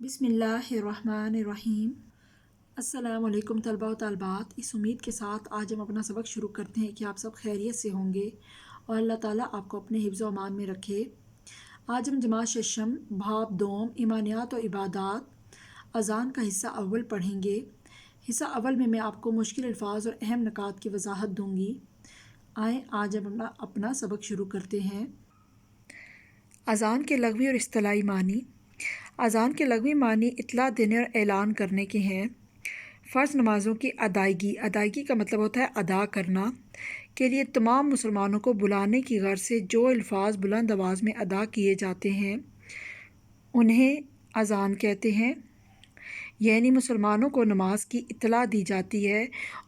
बिस्मिल्लाहिर्रहमानिर्रहीम। अस्सलामु अलैकुम तलबा व तालिबात। इस उम्मीद के साथ आज हम अपना सबक शुरू करते हैं कि आप सब खैरियत से होंगे और अल्लाह ताला आपको अपने हिफ्ज़ व अमान में रखे। आज हम जमात शशम भाब दोम ईमानियात और इबादात अज़ान का हिस्सा अव्वल पढ़ेंगे। हिस्सा अव्वल में मैं आपको मुश्किल अल्फाज और अहम नकात की वजाहत दूँगी। आए आज हम अपना सबक शुरू करते हैं। अज़ान के लग़वी और इस्तिलाही मानी। अज़ान के लग़वी मानी इत्तला देने और ऐलान करने के हैं। फ़र्ज़ नमाज़ों की अदायगी का मतलब होता है अदा करना के लिए तमाम मुसलमानों को बुलाने की गर्ज़ से जो अल्फाज बुलंद आवाज़ में अदा किए जाते हैं उन्हें अज़ान कहते हैं। यानी मुसलमानों को नमाज की इत्तला दी जाती है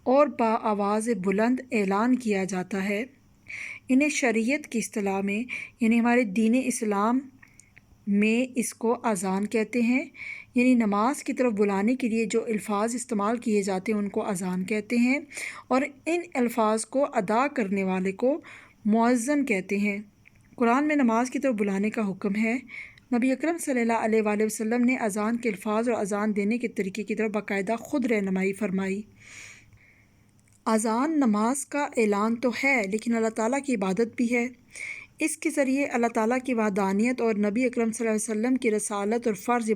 और आवाज़ बुलंद ऐलान किया जाता है। इन्हें शरीयत की इस्तिलाह में यानी हमारे दीन इस्लाम में इसको अज़ान कहते हैं। यानी नमाज की तरफ बुलाने के लिए जो अल्फाज इस्तेमाल किए जाते हैं उनको अज़ान कहते हैं और इन अल्फाज को अदा करने वाले को मुअज़्ज़िन कहते हैं। कुरान में नमाज की तरफ बुलाने का हुक्म है। नबी अकरम सल्लल्लाहु अलैहि वसल्लम ने अज़ान के अल्फाज और अज़ान देने के तरीके की तरफ बाकायदा ख़ुद रहनुमाई फरमाई। अज़ान नमाज का ऐलान तो है लेकिन अल्लाह ताला की इबादत भी है। इसके ज़रिए अल्लाह ताला की वहदानियत और नबी अकरम सल्लल्लाहु अलैहि वसल्लम की रसालत और फ़र्ज़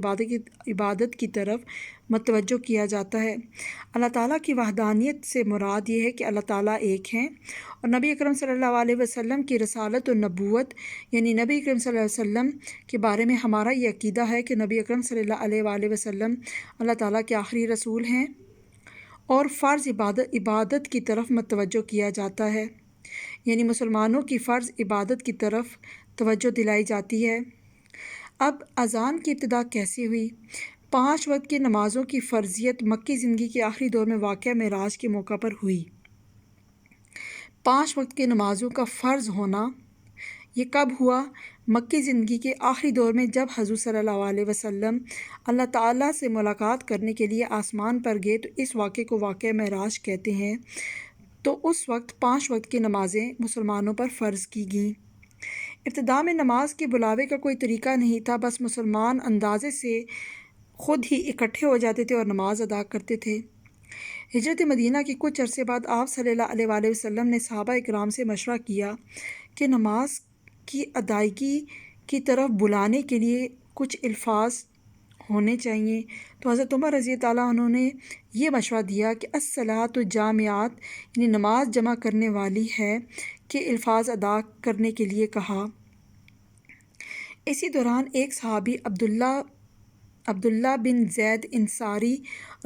इबादत की तरफ मतवज्जो किया जाता है। अल्लाह ताला की वहदानियत से मुराद ये है कि अल्लाह ताला एक हैं और नबी अकरम सल्लल्लाहु अलैहि वसल्लम की रसालत और नबूवत यानी नबी अकरम सल्लल्लाहु अलैहि वसल्लम के बारे में हमारा ये अक़ीदा है कि नबी अकरम सल्लल्लाहु अलैहि वसल्लम अल्लाह ताला के आखिरी रसूल हैं और फ़र्ज़ इबादत की तरफ मतवज्जो किया जाता है। यानी मुसलमानों की फ़र्ज़ इबादत की तरफ तवज्जो दिलाई जाती है। अब अज़ान की इब्तिदा कैसे हुई? 5 वक्त की नमाज़ों की फ़र्ज़ियत मक्की ज़िंदगी के आखिरी दौर में वाक़या मेराज के मौका पर हुई। 5 वक्त की नमाज़ों का फ़र्ज़ होना ये कब हुआ? मक्की ज़िंदगी के आखिरी दौर में जब हज़ूर सल्लल्लाहु अलैहि वसल्लम अल्लाह ताला से मुलाकात करने के लिए आसमान पर गए तो इस वाक़े को वाक़या मेराज कहते हैं। तो उस वक्त 5 वक्त की नमाज़ें मुसलमानों पर फ़र्ज़ की गईं। इब्तिदा में नमाज के बुलावे का कोई तरीका नहीं था, बस मुसलमान अंदाज़े से ख़ुद ही इकट्ठे हो जाते थे और नमाज अदा करते थे। हिजरत मदीना के कुछ अरसे बाद आप सल्लल्लाहु अलैहि वसल्लम ने सहाबा इकराम से मशवरा किया कि नमाज की अदायगी की तरफ बुलाने के लिए कुछ अल्फाज होने चाहिए। तो हज़रत उमर रज़ी ताला अन्हु ने ये मशवरा दिया कि अस्सलातु जामियात यानी नमाज जमा करने वाली है के अल्फाज अदा करने के लिए कहा। इसी दौरान एक सहाबी अब्दुल्ला बिन ज़ैद अंसारी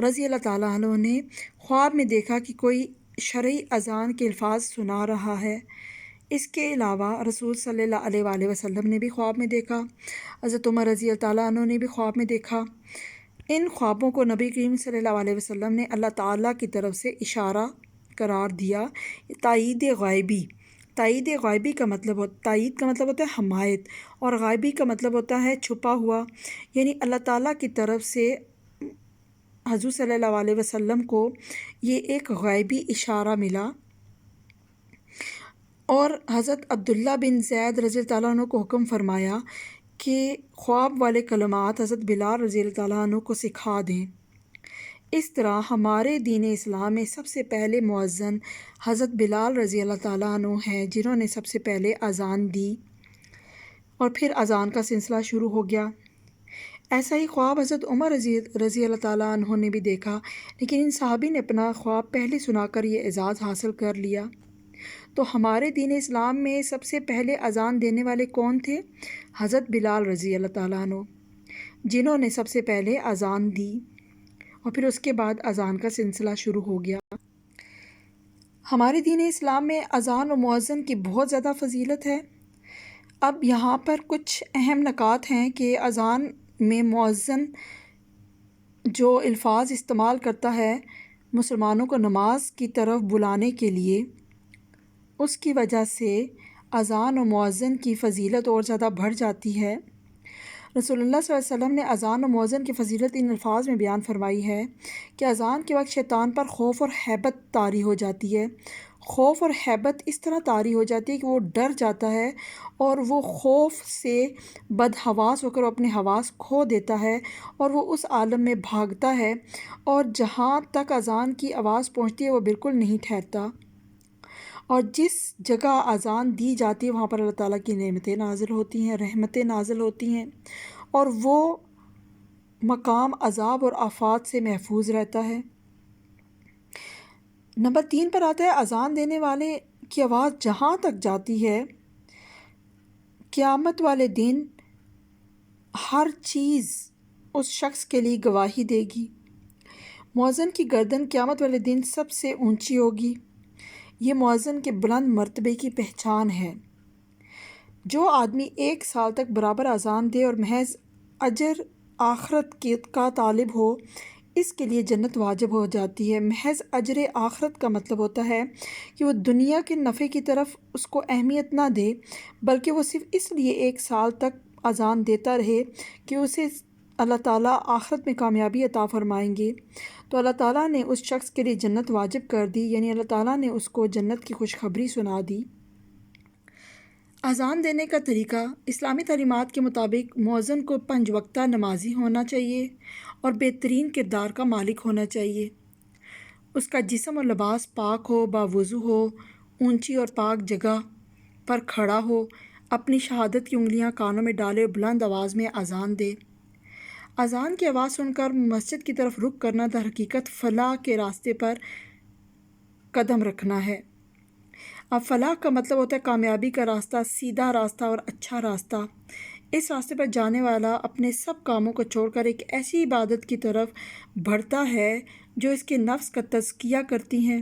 रज़ी अल्लाह ताला अन्हु ने ख्वाब में देखा कि कोई शरई अज़ान के अल्फाज सुना रहा है। इसके अलावा रसूल सल्लल्लाहु अलैहि वसल्लम ने भी ख्वाब में देखा। हज़रत उमर रज़ी अल्लाह ताला अन्हु ने भी ख्वाब में देखा। इन ख्वाबों को नबी करीम सल्लल्लाहु अलैहि वसल्लम ने अल्लाह ताला की तरफ से इशारा करार दिया। तायीद ग़ाइबी का मतलब तायीद का मतलब होता है हमायत और ग़ाइबी का मतलब होता है छुपा हुआ। यानी अल्लाह ताला की तरफ से हज़ूर सल्लल्लाहु अलैहि वसल्लम को ये एक ग़ाइबी इशारा मिला और हज़रत अब्दुल्ला बिन ज़ैद रज़ी अल्लाह अन्हु को हुक्म फरमाया कि ख्वाब वाले कलमात हज़रत बिलाल रज़ी अल्लाह अन्हु को सिखा दें। इस तरह हमारे दीन इस्लाम में सबसे पहले मुअज़्ज़िन हज़रत बिलाल रज़ी अल्लाह अन्हु हैं जिन्होंने सबसे पहले अज़ान दी और फिर अज़ान का सिलसिला शुरू हो गया। ऐसा ही ख्वाब हज़रत उमर रज़ी अल्लाह अन्हु ने भी देखा, लेकिन इन सहाबी ने अपना ख्वाब पहले सुनाकर ये एजाज़ हासिल कर लिया। तो हमारे दीन इस्लाम में सबसे पहले अज़ान देने वाले कौन थे? हज़रत बिलाल रज़ी अल्लाह अन्हु, जिन्होंने सबसे पहले अज़ान दी और फिर उसके बाद अज़ान का सिलसिला शुरू हो गया। हमारे दीन इस्लाम में अज़ान और मुअज़्ज़िन की बहुत ज़्यादा फ़जीलत है। अब यहाँ पर कुछ अहम नकात हैं कि अज़ान में मुअज़्ज़िन जो अल्फाज इस्तेमाल करता है मुसलमानों को नमाज की तरफ बुलाने के लिए, उसकी वजह से अज़ान और मुअज़्ज़िन की फ़जीलत और ज़्यादा बढ़ जाती है। रसूलुल्लाह सल्लल्लाहु अलैहि वसल्लम ने अज़ान और मुअज़्ज़िन की फ़जीलत इन अल्फाज में बयान फरमाई है कि अज़ान के वक्त शैतान पर खौफ और हैबत तारी हो जाती है। خوف اور ہیبت اس طرح طاری ہو جاتی ہے کہ وہ ڈر جاتا ہے اور وہ خوف سے بدحواس ہو کر اپنے حواس کھو دیتا ہے اور وہ اس عالم میں بھاگتا ہے، اور جہاں تک اذان کی آواز پہنچتی ہے وہ بالکل نہیں ٹھہرتا، اور جس جگہ اذان دی جاتی ہے وہاں پر اللہ تعالیٰ کی نعمتیں نازل ہوتی ہیں، رحمتیں نازل ہوتی ہیں، اور وہ مقام عذاب اور آفات سے محفوظ رہتا ہے۔ نمبر 3 پر آتا ہے اذان دینے والے کی آواز جہاں تک جاتی ہے، قیامت والے دن ہر چیز اس شخص کے لیے گواہی دے گی۔ مؤذن کی گردن قیامت والے دن سب سے اونچی ہوگی۔ یہ مؤذن کے بلند مرتبے کی پہچان ہے۔ جو آدمی 1 سال تک برابر اذان دے اور محض اجر آخرت کا طالب ہو، اس کے لیے جنت واجب ہو جاتی ہے۔ محض اجر آخرت کا مطلب ہوتا ہے کہ وہ دنیا کے نفع کی طرف اس کو اہمیت نہ دے، بلکہ وہ صرف اس لیے 1 سال تک اذان دیتا رہے کہ اسے اللہ تعالیٰ آخرت میں کامیابی عطا فرمائیں گے، تو اللہ تعالیٰ نے اس شخص کے لیے جنت واجب کر دی، یعنی اللہ تعالیٰ نے اس کو جنت کی خوشخبری سنا دی۔ اذان دینے کا طریقہ اسلامی تعلیمات کے مطابق مؤذن کو 5 وقتہ نمازی ہونا چاہیے اور بہترین کردار کا مالک ہونا چاہیے۔ اس کا جسم اور لباس پاک ہو، باوضو ہو، اونچی اور پاک جگہ پر کھڑا ہو، اپنی شہادت کی انگلیاں کانوں میں ڈالے اور بلند آواز میں اذان دے۔ اذان کی آواز سن کر مسجد کی طرف رخ کرنا در حقیقت فلاح کے راستے پر قدم رکھنا ہے۔ اب فلاح کا مطلب ہوتا ہے کامیابی کا راستہ، سیدھا راستہ اور اچھا راستہ۔ اس راستے پر جانے والا اپنے سب کاموں کو چھوڑ کر ایک ایسی عبادت کی طرف بڑھتا ہے جو اس کے نفس کا تزکیہ کرتی ہیں،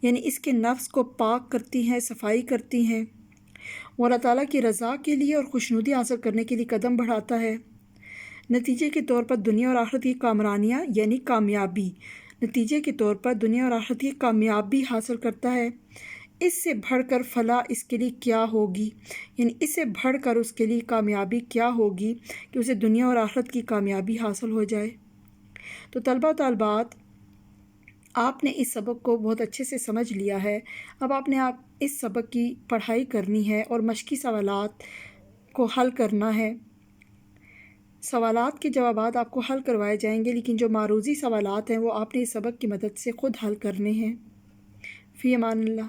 یعنی اس کے نفس کو پاک کرتی ہیں، صفائی کرتی ہیں۔ وہ اللہ تعالیٰ کی رضا کے لیے اور خوشنودی حاصل کرنے کے لیے قدم بڑھاتا ہے۔ نتیجے کے طور پر دنیا اور آخرت کی کامرانیاں یعنی کامیابی، نتیجے کے طور پر دنیا اور آخرت کی کامیابی حاصل کرتا ہے۔ اس سے بڑھ کر فلاح اس کے لیے کیا ہوگی، یعنی اس سے بڑھ کر اس کے لیے کامیابی کیا ہوگی کہ اسے دنیا اور آخرت کی کامیابی حاصل ہو جائے۔ تو طلبہ و طالبات، آپ نے اس سبق کو بہت اچھے سے سمجھ لیا ہے۔ اب آپ نے اس سبق کی پڑھائی کرنی ہے اور مشقی سوالات کو حل کرنا ہے۔ سوالات کے جوابات آپ کو حل کروائے جائیں گے، لیکن جو معروضی سوالات ہیں وہ آپ نے اس سبق کی مدد سے خود حل کرنے ہیں۔ فی امان اللہ۔